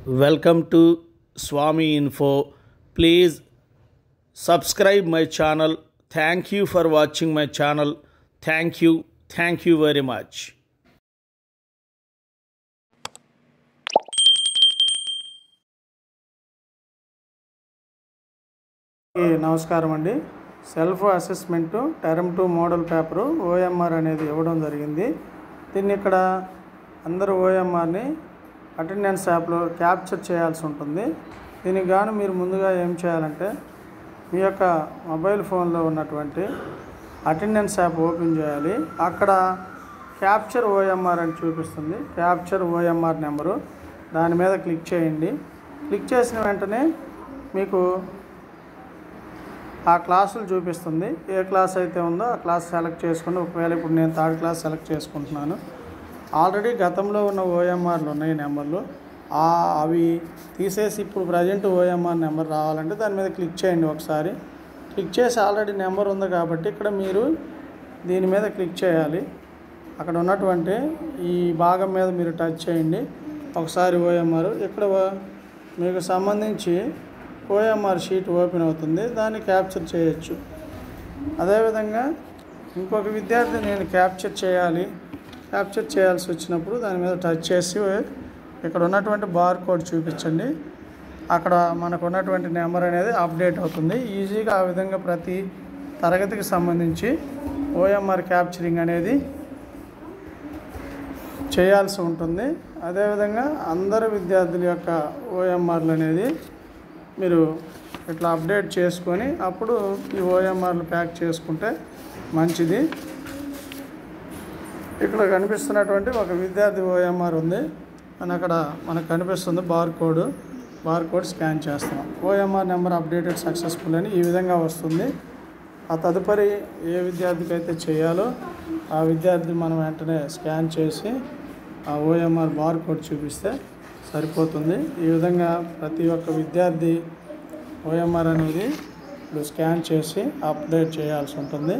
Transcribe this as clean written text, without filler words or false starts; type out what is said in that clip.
Welcome to Swami Info. Please subscribe my channel. Thank you for watching my channel. Thank you very much. నమస్కారం అండి. Self assessment term 2 model paper OMR అనేది ఇవ్వడం జరిగింది. దీన్ని ఇక్కడ అందరూ ఓఎంఆర్ని అటెండెన్స్ యాప్లో క్యాప్చర్ చేయాల్సి ఉంటుంది. దీనికి గాను మీరు ముందుగా ఏం చేయాలంటే మీ యొక్క మొబైల్ ఫోన్లో ఉన్నటువంటి అటెండెన్స్ యాప్ ఓపెన్ చేయాలి. అక్కడ క్యాప్చర్ ఓఎంఆర్ అని చూపిస్తుంది. క్యాప్చర్ ఓఎంఆర్ నెంబరు దాని మీద క్లిక్ చేయండి. క్లిక్ చేసిన వెంటనే మీకు ఆ క్లాసులు చూపిస్తుంది. ఏ క్లాస్ అయితే ఉందో ఆ క్లాస్ సెలెక్ట్ చేసుకుని, ఒకవేళ ఇప్పుడు నేను 3rd క్లాస్ సెలెక్ట్ చేసుకుంటున్నాను. ఆల్రెడీ గతంలో ఉన్న ఓఎంఆర్లు ఉన్నాయి నెంబర్లు, అవి తీసేసి ఇప్పుడు ప్రజెంట్ ఓఎంఆర్ నెంబర్ రావాలంటే దాని మీద క్లిక్ చేయండి. ఒకసారి క్లిక్ చేసి ఆల్రెడీ నెంబర్ ఉంది కాబట్టి ఇక్కడ మీరు దీని మీద క్లిక్ చేయాలి. అక్కడ ఉన్నటువంటి ఈ భాగం మీద మీరు టచ్ చేయండి. ఒకసారి ఓఎంఆర్ ఇక్కడ మీకు సంబంధించి ఓఎంఆర్ షీట్ ఓపెన్ అవుతుంది. దాన్ని క్యాప్చర్ చేయొచ్చు. అదేవిధంగా ఇంకొక విద్యార్థి నేను క్యాప్చర్ చేయాల్సి వచ్చినప్పుడు దాని మీద టచ్ చేసి ఇక్కడ ఉన్నటువంటి బార్ కోడ్ చూపించండి. అక్కడ మనకు ఉన్నటువంటి నెంబర్ అనేది అప్డేట్ అవుతుంది. ఈజీగా ఆ విధంగా ప్రతి తరగతికి సంబంధించి ఓఎంఆర్ క్యాప్చరింగ్ అనేది చేయాల్సి ఉంటుంది. అదేవిధంగా అందరు విద్యార్థుల యొక్క ఓఎంఆర్లు అనేది మీరు ఇట్లా అప్డేట్ చేసుకొని అప్పుడు ఈ ఓఎంఆర్లు ప్యాక్ చేసుకుంటే మంచిది. ఇక్కడ కనిపిస్తున్నటువంటి ఒక విద్యార్థి ఓఎంఆర్ ఉంది అని అక్కడ మనకు కనిపిస్తుంది. బార్ కోడ్ స్కాన్ చేస్తాం. ఓఎంఆర్ నెంబర్ అప్డేటెడ్ సక్సెస్ఫుల్ అని ఈ విధంగా వస్తుంది. ఆ తదుపరి ఏ విద్యార్థికి అయితే చేయాలో ఆ విద్యార్థి మనం వెంటనే స్కాన్ చేసి ఆ ఓఎంఆర్ బార్ కోడ్ చూపిస్తే సరిపోతుంది. ఈ విధంగా ప్రతి ఒక్క విద్యార్థి ఓఎంఆర్ అనేది ఇప్పుడు స్కాన్ చేసి అప్డేట్ చేయాల్సి ఉంటుంది.